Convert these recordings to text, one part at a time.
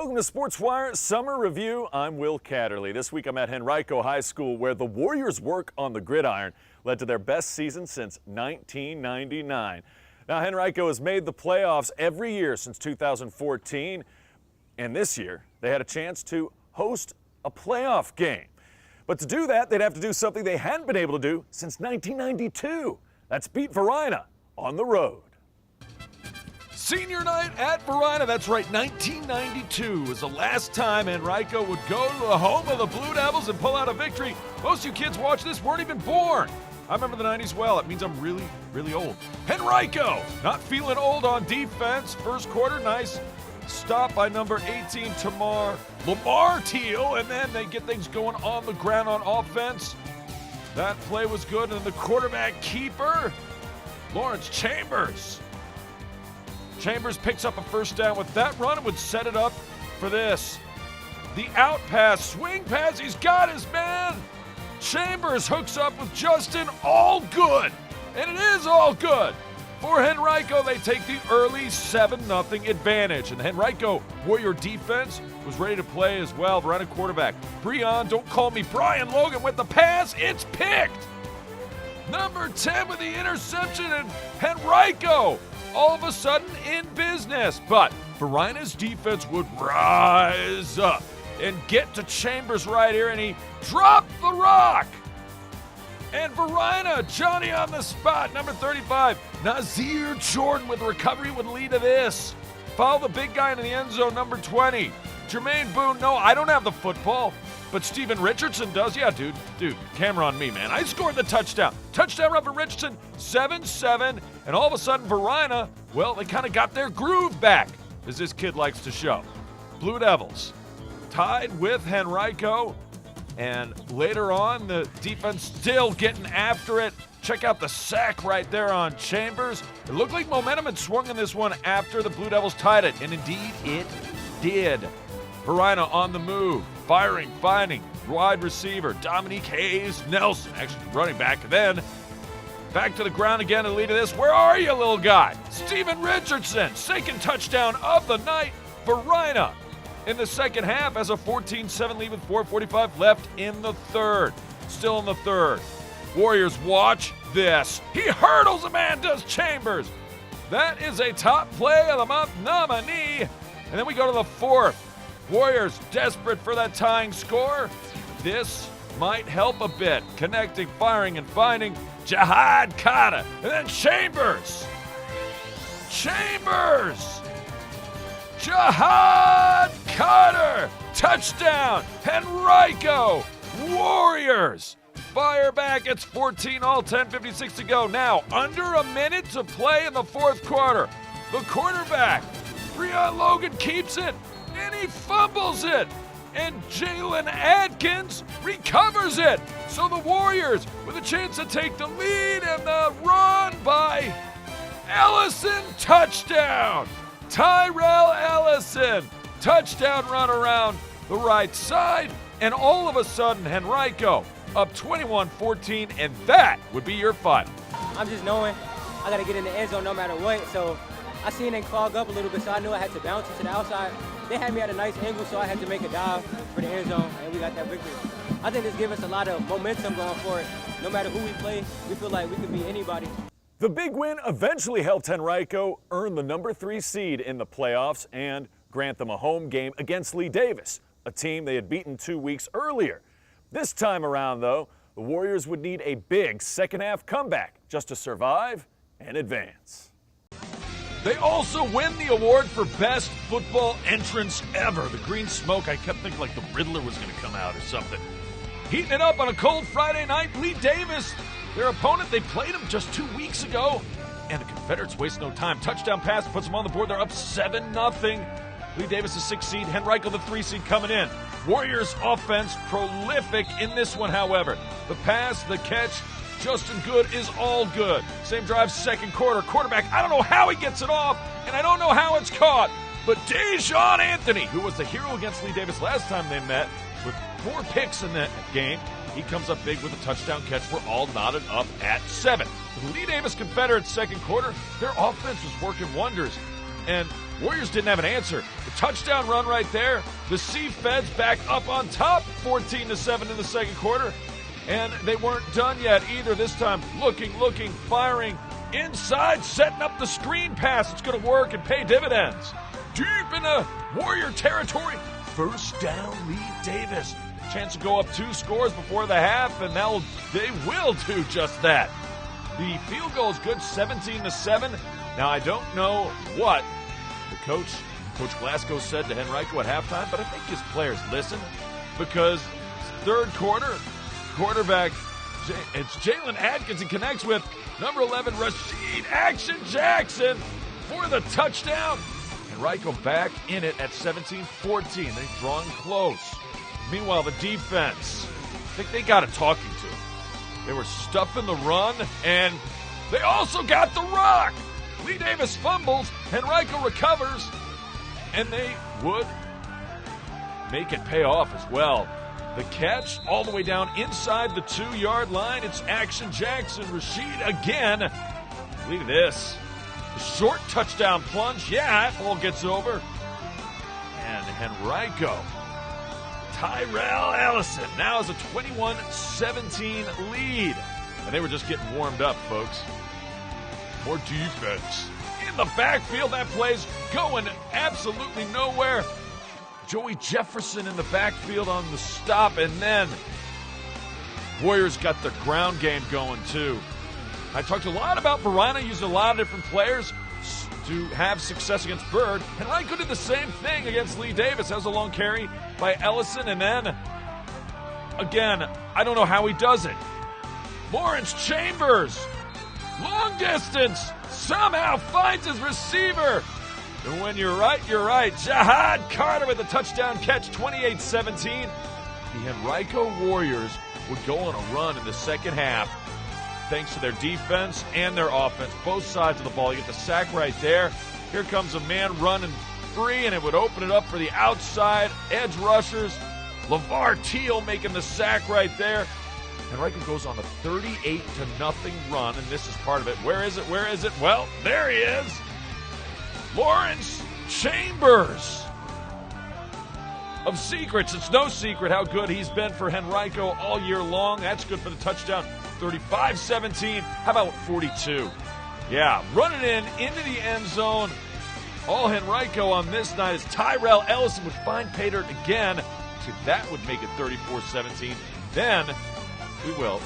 Welcome to Sportswire Summer Review. I'm Will Catterley. This week I'm at Henrico High School, where the Warriors' work on the gridiron led to their best season since 1999. Now, Henrico has made the playoffs every year since 2014, and this year they had a chance to host a playoff game. But to do that, they'd have to do something they hadn't been able to do since 1992. That's beat Varina on the road. Senior night at Varina, that's right, 1992 was the last time Henrico would go to the home of the Blue Devils and pull out a victory. Most of you kids watch this weren't even born. I remember the 90s well. It means I'm really, really old. Henrico, not feeling old on defense. First quarter, nice stop by number 18, Lamar Teal, and then they get things going on the ground on offense. That play was good, and the quarterback keeper, Lawrence Chambers. Chambers picks up a first down with that run and would set it up for this. The out pass, swing pass, he's got his man. Chambers hooks up with Justin, all good. And it is all good. For Henrico, they take the early 7-0 advantage. And the Henrico Warrior defense was ready to play as well. Varina quarterback, don't call me Brian Logan with the pass. It's picked. Number 10 with the interception, and Henrico all of a sudden in business. But Varina's defense would rise up and get to Chambers right here, and he dropped the rock. And Varina, Johnny on the spot, number 35, Nazir Jordan with recovery would lead to this. Follow the big guy into the end zone, number 20. Jermaine Boone, no, I don't have the football, but Steven Richardson does. Yeah, dude, camera on me, man. I scored the touchdown. Touchdown run for Richardson, 7-7, and all of a sudden Varina, well, they kind of got their groove back, as this kid likes to show. Blue Devils tied with Henrico, and later on, the defense still getting after it. Check out the sack right there on Chambers. It looked like momentum had swung in this one after the Blue Devils tied it, and indeed it did. Varina on the move, firing, finding, wide receiver, Dominique Hayes Nelson, actually running back, and then back to the ground again to lead to this. Where are you, little guy? Steven Richardson, second touchdown of the night. Varina in the second half as a 14-7 lead with 4:45 left in the third. Still in the third. Warriors, watch this. He hurdles a man, does Chambers. That is a top play of the month nominee. And then we go to the fourth. Warriors desperate for that tying score. This might help a bit. Connecting, firing, and finding Jihad Kata. And then Chambers. Jihad Carter. Touchdown. Henrico. Warriors. Fire back. It's 14 all, 10:56 to go. Now, under a minute to play in the fourth quarter. The quarterback, Brian Logan, keeps it. And he fumbles it. And Jalen Adkins recovers it. So the Warriors with a chance to take the lead, and the run by Ellison, touchdown. Tyrell Ellison, touchdown run around the right side. And all of a sudden, Henrico up 21-14, and that would be your final. I'm just knowing I got to get in the end zone no matter what. So I seen it clog up a little bit, so I knew I had to bounce it to the outside. They had me at a nice angle, so I had to make a dive for the end zone, and we got that victory. I think this gives us a lot of momentum going forward. No matter who we play, we feel like we can beat anybody. The big win eventually helped Henrico earn the number 3 seed in the playoffs and grant them a home game against Lee Davis, a team they had beaten 2 weeks earlier. This time around, though, the Warriors would need a big second-half comeback just to survive and advance. They also win the award for best football entrance ever. The green smoke, I kept thinking like the Riddler was going to come out or something. Heating it up on a cold Friday night, Lee Davis, their opponent, they played him just 2 weeks ago. And the Confederates waste no time. Touchdown pass puts them on the board. They're up 7-0. Lee Davis, the 6th seed. Henrico, the 3 seed, coming in. Warriors offense prolific in this one, however. The pass, the catch, Justin Good is all good. Same drive, second quarter. Quarterback, I don't know how he gets it off, and I don't know how it's caught. But Dejon Anthony, who was the hero against Lee Davis last time they met, with 4 picks in that game, he comes up big with a touchdown catch. We're all knotted up at 7. With Lee Davis Confederates second quarter, their offense was working wonders. and Warriors didn't have an answer. The touchdown run right there. The Sea Feds back up on top, 14-7 in the second quarter. And they weren't done yet either. This time, looking, firing inside, setting up the screen pass. It's going to work and pay dividends. Deep in the Warrior territory. First down, Lee Davis. Chance to go up 2 scores before the half, and now they will do just that. The field goal is good, 17-7. Now, I don't know what the Coach Glasgow said to Henrico at halftime, but I think his players listened because third quarter, quarterback, it's Jalen Atkins he connects with number 11, Rashid Action Jackson for the touchdown. Henrico back in it at 17-14. They're drawing close. Meanwhile, the defense, I think they got a talking to. They were stuffing the run, and they also got the rock. Lee Davis fumbles, Henrico recovers, and they would make it pay off as well. The catch all the way down inside the 2-yard line. It's Action Jackson. Rashid again. Look at this. The short touchdown plunge. Yeah, that ball gets over. And Henrico. Tyrell Ellison now has a 21-17 lead. And they were just getting warmed up, folks. More defense. In the backfield, that play's going absolutely nowhere. Joey Jefferson in the backfield on the stop, and then Warriors got the ground game going too. I talked a lot about Verina, used a lot of different players to have success against Bird. Henrico did the same thing against Lee Davis. That was a long carry by Ellison, and then, again, I don't know how he does it. Lawrence Chambers, long distance, somehow finds his receiver. And when you're right, you're right. Jahad Carter with a touchdown catch, 28-17. The Henrico Warriors would go on a run in the second half thanks to their defense and their offense, both sides of the ball. You get the sack right there. Here comes a man running free, and it would open it up for the outside edge rushers. LeVar Teal making the sack right there. Henrico goes on a 38-0 run, and this is part of it. Where is it? Well, there he is. Lawrence Chambers. Of secrets, it's no secret how good he's been for Henrico all year long. That's good for the touchdown. 35-17. How about 42? Yeah, running into the end zone. All Henrico on this night is Tyrell Ellison would find pay dirt again. So that would make it 34-17. Then we will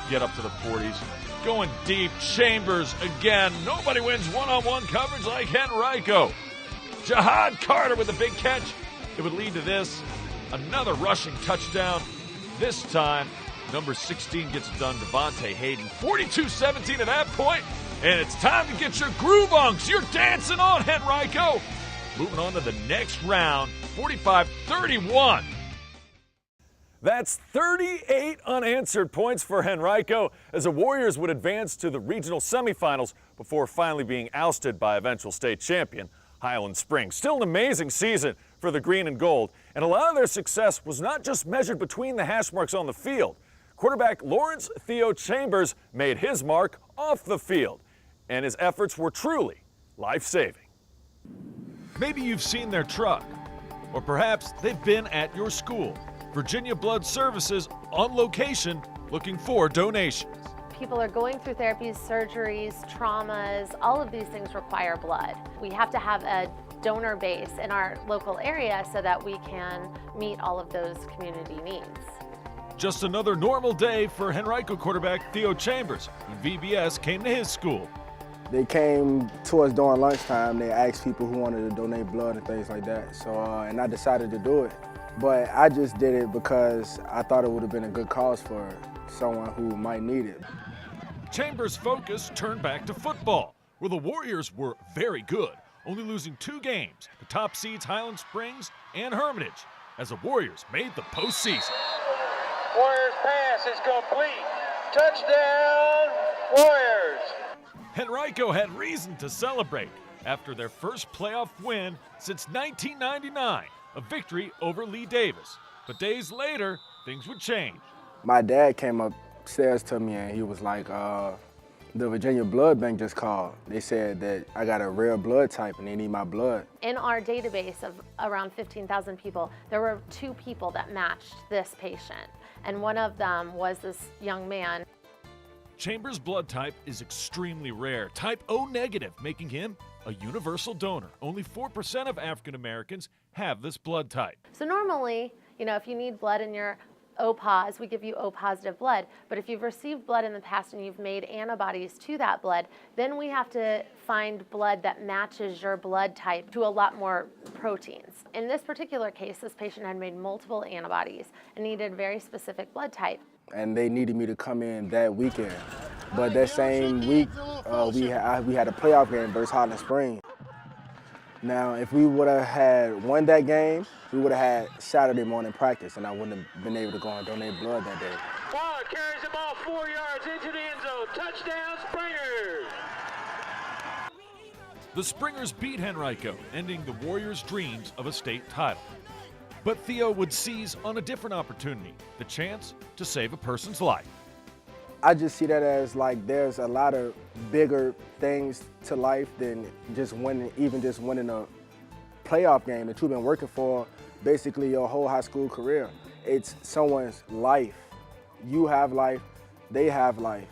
get up to the 40s. Going deep, Chambers again. Nobody wins one-on-one coverage like Henrico. Jahad Carter with a big catch. It would lead to this. Another rushing touchdown. This time, number 16 gets done, Devontae Hayden. 42-17 at that point. And it's time to get your groove on, 'cause you're dancing on, Henrico. Moving on to the next round, 45-31. That's 38 unanswered points for Henrico as the Warriors would advance to the regional semifinals before finally being ousted by eventual state champion Highland Springs. Still an amazing season for the green and gold, and a lot of their success was not just measured between the hash marks on the field. Quarterback Lawrence Theo Chambers made his mark off the field, and his efforts were truly life-saving. Maybe you've seen their truck, or perhaps they've been at your school. Virginia Blood Services on location looking for donations. People are going through therapies, surgeries, traumas. All of these things require blood. We have to have a donor base in our local area so that we can meet all of those community needs. Just another normal day for Henrico quarterback Theo Chambers when VBS came to his school. They came to us during lunchtime. They asked people who wanted to donate blood and things like that. So, and I decided to do it. But I just did it because I thought it would have been a good cause for someone who might need it. Chambers' focus turned back to football, where the Warriors were very good, only losing 2 games, the top seeds Highland Springs and Hermitage, as the Warriors made the postseason. Warriors pass is complete. Touchdown, Warriors! Henrico had reason to celebrate after their first playoff win since 1999, a victory over Lee Davis. But days later, things would change. My dad came upstairs to me and he was like, The Virginia Blood Bank just called. They said that I got a rare blood type and they need my blood. In our database of around 15,000 people, there were 2 people that matched this patient, and one of them was this young man. Chambers' blood type is extremely rare, type O negative, making him a universal donor. Only 4% of African Americans have this blood type. So normally, if you need blood in your O-pos, we give you O-positive blood. But if you've received blood in the past and you've made antibodies to that blood, then we have to find blood that matches your blood type to a lot more proteins. In this particular case, this patient had made multiple antibodies and needed very specific blood type. And they needed me to come in that weekend. But that same week, we had a playoff game versus Highland Springs. Now, if we would have won that game, we would have had Saturday morning practice, and I wouldn't have been able to go and donate blood that day. Waller carries the ball 4 yards into the end zone. Touchdown, Springers! The Springers beat Henrico, ending the Warriors' dreams of a state title. But Theo would seize on a different opportunity, the chance to save a person's life. I just see that as like there's a lot of bigger things to life than just winning a playoff game that you've been working for basically your whole high school career. It's someone's life. You have life, they have life.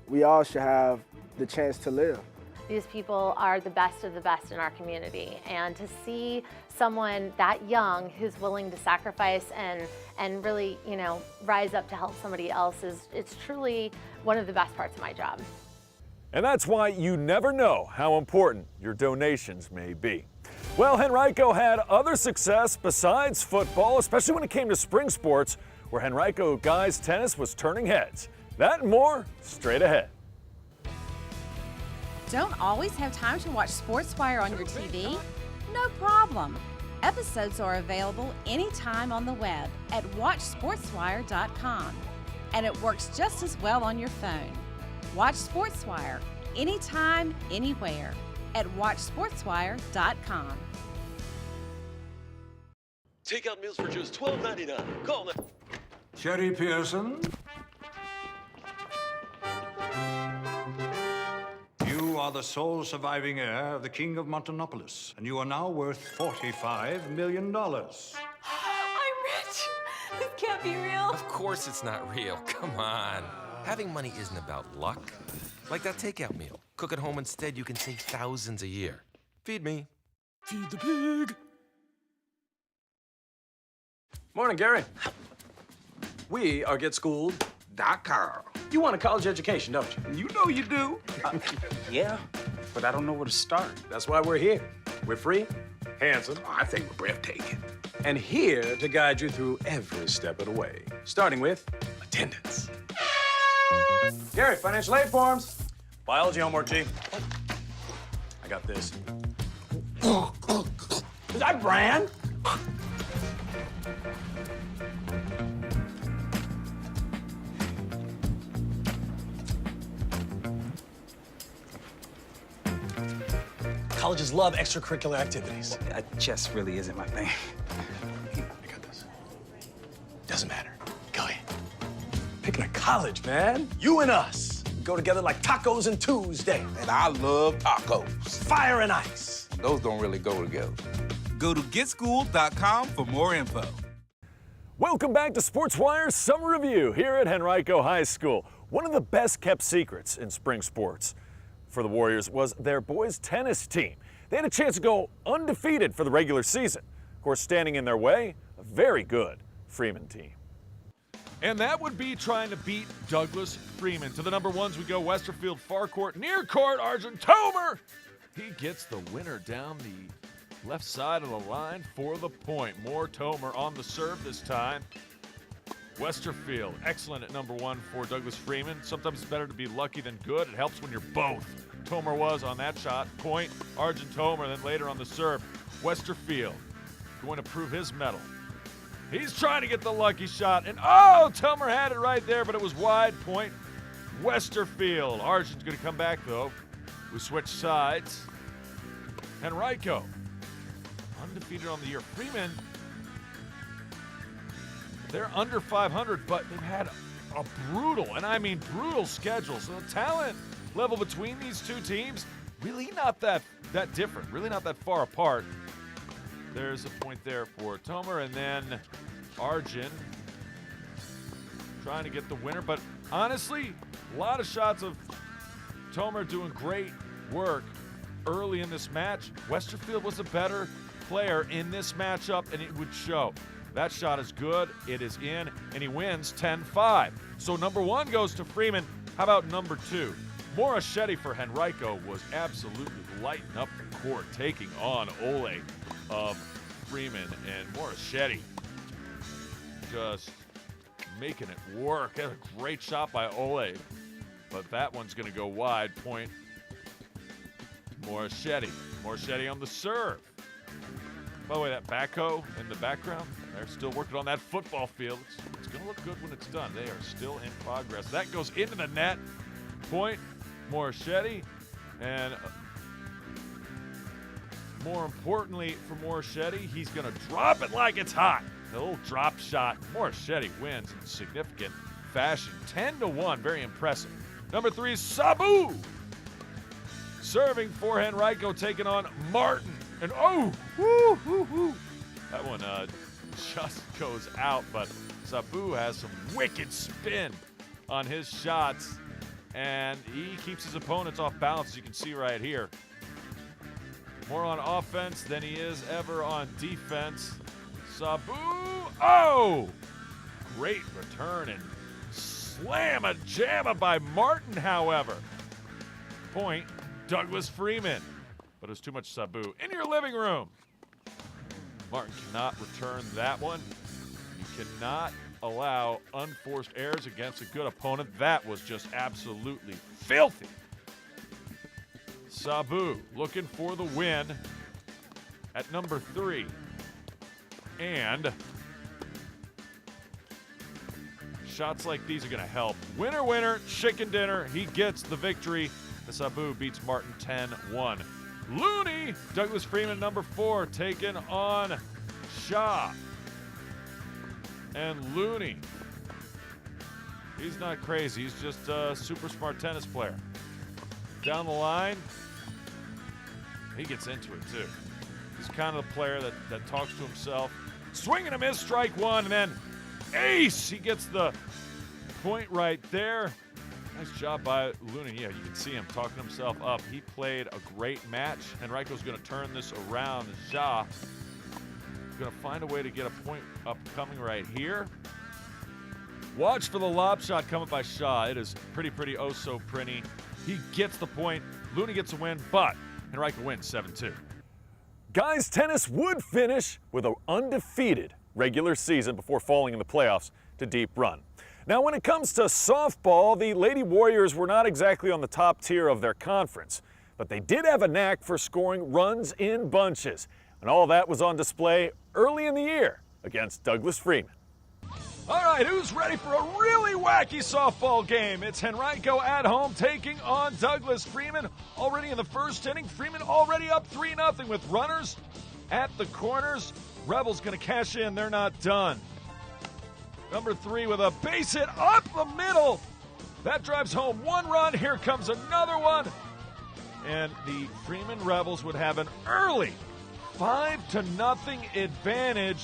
We all should have the chance to live. These people are the best of the best in our community, and to see someone that young who's willing to sacrifice and really, rise up to help somebody else it's truly one of the best parts of my job. And that's why you never know how important your donations may be. Well, Henrico had other success besides football, especially when it came to spring sports, where Henrico guys tennis was turning heads. That and more straight ahead. Don't always have time to watch Sportswire on your TV? No problem. Episodes are available anytime on the web at watchsportswire.com. And it works just as well on your phone. Watch Sportswire anytime, anywhere at watchsportswire.com. Take out meals for just $12.99. Call now. Sherry Pearson. You are the sole surviving heir of the King of Montanopolis, and you are now worth $45 million. I'm rich! This can't be real. Of course it's not real. Come on. Having money isn't about luck. Like that takeout meal. Cook at home instead, you can save thousands a year. Feed me. Feed the pig. Morning, Gary. We are GetSchooled.com. You want a college education, don't you? You know you do. Yeah, but I don't know where to start. That's why we're here. We're free, handsome, I think we're breathtaking. and here to guide you through every step of the way, starting with attendance. Gary, financial aid forms. Biology homework, G. I got this. Is that Bran? Colleges love extracurricular activities. Chess really isn't my thing. I got this. Doesn't matter. Go ahead. Picking a college, man. You and us. We go together like tacos and Tuesday. And I love tacos. Fire and ice. Those don't really go together. Go to GetSchooled.com for more info. Welcome back to Sportswire's Summer Review here at Henrico High School. One of the best kept secrets in spring sports for the Warriors was their boys tennis team. They had a chance to go undefeated for the regular season. Of course, standing in their way, a very good Freeman team. And that would be trying to beat Douglas Freeman. To the number ones we go, Westerfield, far court, near court, Arjun Tomer. He gets the winner down the left side of the line for the point. More Tomer on the serve this time. Westerfield, excellent at number one for Douglas Freeman. Sometimes it's better to be lucky than good. It helps when you're both. Tomer was on that shot. Point, Arjun Tomer, then later on the serve. Westerfield going to prove his mettle. He's trying to get the lucky shot, and oh, Tomer had it right there, but it was wide. Point, Westerfield. Arjun's going to come back, though. We switch sides. Henrico, undefeated on the year. Freeman, they're under 500, but they've had a brutal, and I mean brutal schedule. So the talent level between these two teams, really not that different, really not that far apart. There's a point there for Tomer, and then Arjun trying to get the winner. But honestly, a lot of shots of Tomer doing great work early in this match. Westerfield was a better player in this matchup, and it would show. That shot is good, it is in, and he wins 10-5. So number 1 goes to Freeman. How about number 2? Moroschetti for Henrico was absolutely lighting up the court, taking on Ole of Freeman, and Moroschetti just making it work. That's a great shot by Ole, but that one's going to go wide. Point Moroschetti. Moroschetti on the serve. By the way, that backhoe in the background, they're still working on that football field. It's going to look good when it's done. They are still in progress. That goes into the net. Point Moroschetti, and more importantly for Moroschetti, he's going to drop it like it's hot. A little drop shot. Moroschetti wins in significant fashion. 10-1, very impressive. Number 3 is Sabu. Serving for Henrico, taking on Martin. And that one just goes out, but Sabu has some wicked spin on his shots, and he keeps his opponents off balance, as you can see right here. More on offense than he is ever on defense. Sabu, great return and slam-a-jamma by Martin, however. Point, Douglas Freeman. But it was too much Sabu. In your living room. Martin cannot return that one. You cannot allow unforced errors against a good opponent. That was just absolutely filthy. Sabu looking for the win at number 3. And shots like these are going to help. Winner, winner, chicken dinner. He gets the victory. The Sabu beats Martin 10-1. Looney, Douglas Freeman, number 4, taking on Shaw. And Looney, he's not crazy. He's just a super smart tennis player. Down the line, he gets into it too. He's kind of the player that talks to himself. Swing and a miss, strike 1, and then ace. He gets the point right there. Nice job by Looney. Yeah, you can see him talking himself up. He played a great match. Henrico's going to turn this around. Ja going to find a way to get a point up coming right here. Watch for the lob shot coming by Shaw. It is pretty, oh so pretty. He gets the point. Looney gets a win, but Henrico wins 7-2. Guys tennis would finish with an undefeated regular season before falling in the playoffs to deep run. Now, when it comes to softball, the Lady Warriors were not exactly on the top tier of their conference, but they did have a knack for scoring runs in bunches, and all that was on display early in the year against Douglas Freeman. All right, who's ready for a really wacky softball game? It's Henrico at home taking on Douglas Freeman. Already in the first inning, Freeman already up 3-0 with runners at the corners. Rebels going to cash in. They're not done. Number 3 with a base hit up the middle. That drives home 1 run. Here comes another one. And the Freeman Rebels would have an early 5-0 advantage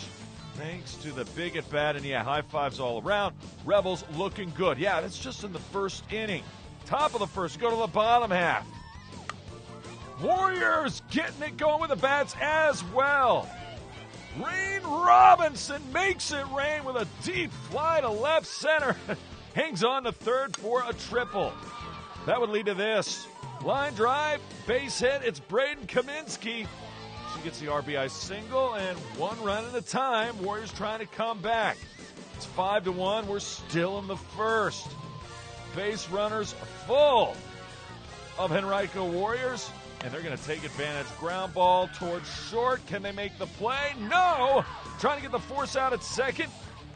thanks to the big at bat. And yeah, high fives all around. Rebels looking good. Yeah, that's just in the first inning. Top of the first, go to the bottom half. Warriors getting it going with the bats as well. Rain Robinson makes it rain with a deep fly to left center. Hangs on to third for a triple. That would lead to this. Line drive, base hit. It's Braden Kaminsky. She gets the RBI single, and 1 run at a time. Warriors trying to come back. It's 5-1. We're still in the first. Base runners full of Henrico Warriors. And they're going to take advantage. Ground ball towards short. Can they make the play? No! Trying to get the force out at second.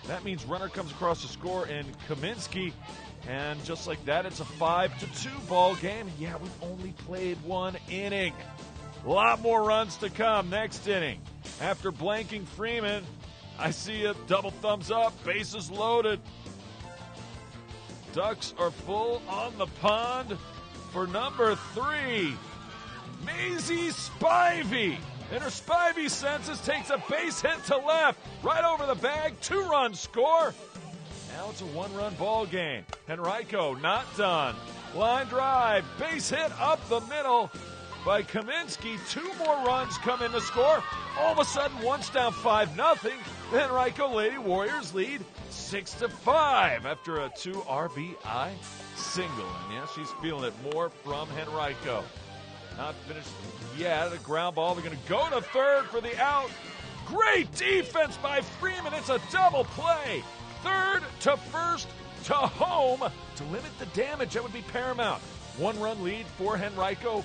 That means runner comes across the score in Kaminsky. And just like that, it's a 5-2 ball game. Yeah, we've only played 1 inning. A lot more runs to come next inning. After blanking Freeman, I see a double thumbs up. Bases loaded. Ducks are full on the pond. for number 3, Maisie Spivey. In her Spivey senses, takes a base hit to left, right over the bag, 2-run score. Now it's a 1-run ball game. Henrico not done. Line drive, base hit up the middle by Kaminsky. 2 more runs come in to score. All of a sudden, once down 5-0. The Henrico Lady Warriors lead 6-5 after a 2 RBI single. And yeah, she's feeling it more from Henrico. Not finished yet. A ground ball. They're going to go to third for the out. Great defense by Freeman. It's a double play. Third to first to home to limit the damage. That would be paramount. 1-run lead for Henrico.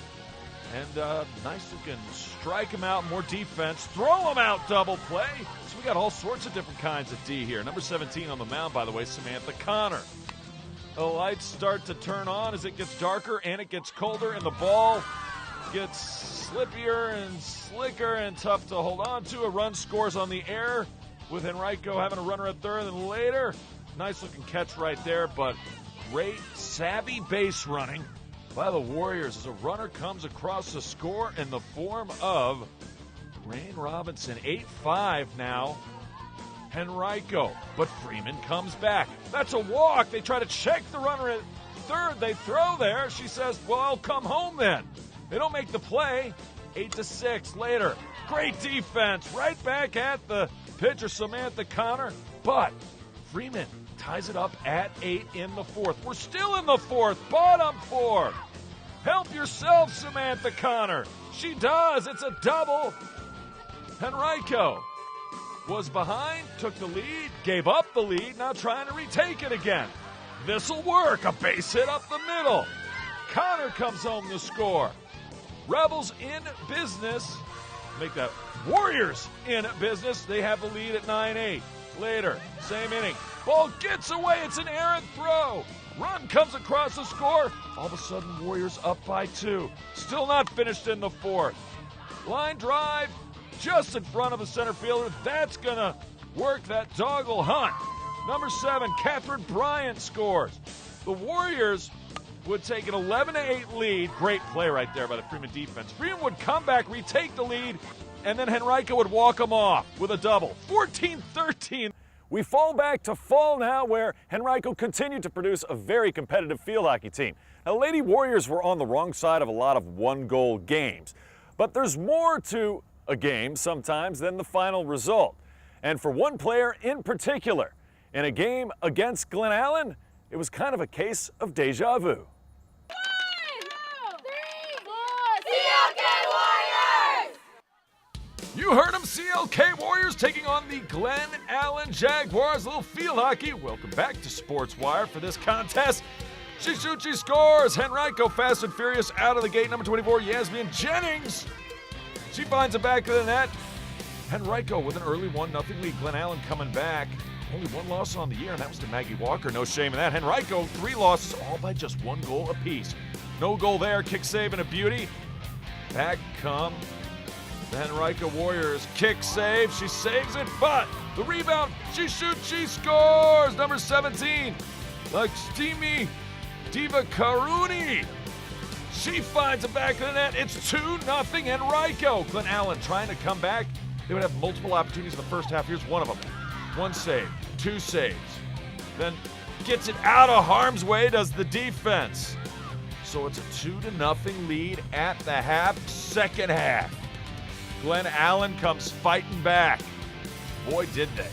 And nice looking strike him out. More defense. Throw him out. Double play. So we got all sorts of different kinds of D here. Number 17 on the mound, by the way, Samantha Connor. The lights start to turn on as it gets darker and it gets colder, and the ball gets slippier and slicker and tough to hold on to. A run scores on the air with Henrico having a runner at third, and later, nice looking catch right there, but great savvy base running by the Warriors as a runner comes across the score in the form of Rain Robinson. 8-5 now. Henrico, but Freeman comes back. That's a walk. They try to check the runner at third. They throw there. She says, well, I'll come home then. They don't make the play. 8-6 later. Great defense. Right back at the pitcher, Samantha Connor. But Freeman ties it up at 8 in the 4th. We're still in the 4th. Bottom 4. Help yourself, Samantha Connor. She does. It's a double. Henrico was behind, took the lead, gave up the lead, now trying to retake it again. This'll work. A base hit up the middle. Connor comes home to score. Rebels in business. Make that Warriors in business. They have the lead at 9-8. Later, same inning. Ball gets away. It's an errant throw. Run comes across the score. All of a sudden, Warriors up by 2. Still not finished in the 4th. Line drive just in front of the center fielder. That's going to work. That dog will hunt. Number 7, Catherine Bryant scores. The Warriors would take an 11-8 lead. Great play right there by the Freeman defense. Freeman would come back, retake the lead, and then Henrico would walk them off with a double. 14-13. We fall back to fall now, where Henrico continued to produce a very competitive field hockey team. Now, Lady Warriors were on the wrong side of a lot of one-goal games. But there's more to a game sometimes than the final result. And for one player in particular, in a game against Glen Allen, it was kind of a case of deja vu. You heard them, CLK Warriors taking on the Glen Allen Jaguars. A little field hockey. Welcome back to Sportswire for this contest. She shoots, she scores. Henrico fast and furious out of the gate. Number 24, Yasmin Jennings. She finds it back to the net. Henrico with an early 1-0 lead. Glen Allen coming back. Only 1 loss on the year, and that was to Maggie Walker. No shame in that. Henrico, 3 losses, all by just 1 goal apiece. No goal there. Kick save and a beauty. Back come the Henrico Warriors. Kick save. She saves it, but the rebound. She shoots. She scores. Number 17, Lakshmi Divakaruni. She finds it back in the net. It's 2-0 Henrico. Glen Allen trying to come back. They would have multiple opportunities in the first half. Here's one of them. 1 save, 2 saves. Then gets it out of harm's way, does the defense. So it's a 2-0 lead at the half, second half. Glen Allen comes fighting back. Boy, did they.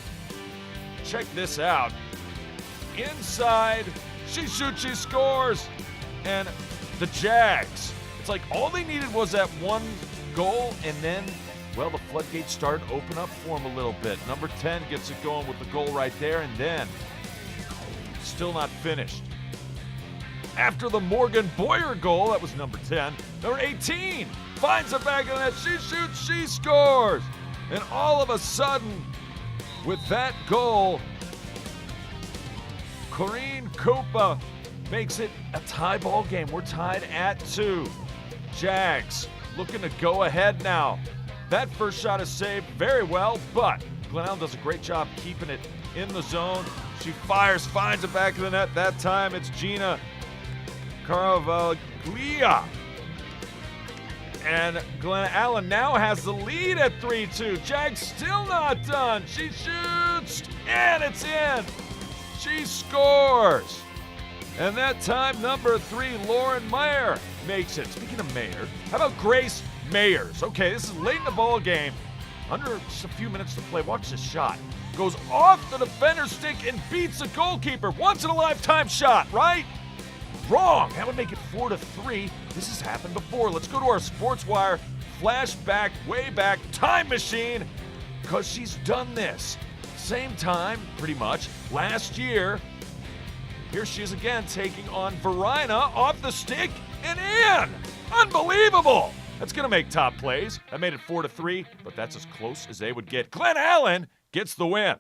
Check this out. Inside, she shoots, she scores. And the Jags, it's like all they needed was that 1 goal, and then, well, the floodgates started to open up for them a little bit. Number 10 gets it going with the goal right there, and then still not finished. After the Morgan Boyer goal, that was number 10. Number 18 finds it back in the net. She shoots, she scores. And all of a sudden, with that goal, Corinne Copa makes it a tie ball game. We're tied at 2. Jags looking to go ahead now. That first shot is saved very well, but Glen Allen does a great job keeping it in the zone. She fires, finds it back in the net. That time it's Gina Leah. And Glen Allen now has the lead at 3-2. Jag's still not done. She shoots, and it's in. She scores. And that time, number 3, Lauren Mayer makes it. Speaking of Mayer, how about Grace Mayers? Okay, this is late in the ball game. Under just a few minutes to play. Watch this shot. Goes off the defender's stick and beats the goalkeeper. Once in a lifetime shot, right? Wrong. That would make it 4-3. This has happened before. Let's go to our Sportswire flashback, way back, time machine, because she's done this. Same time, pretty much, last year. Here she is again, taking on Verina off the stick and in. Unbelievable. That's going to make top plays. That made it 4-3, but that's as close as they would get. Glen Allen gets the win.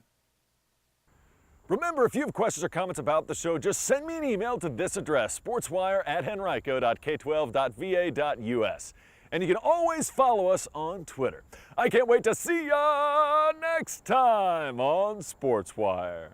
Remember, if you have questions or comments about the show, just send me an email to this address, sportswire@henrico.k12.va.us. And you can always follow us on Twitter. I can't wait to see ya next time on Sportswire.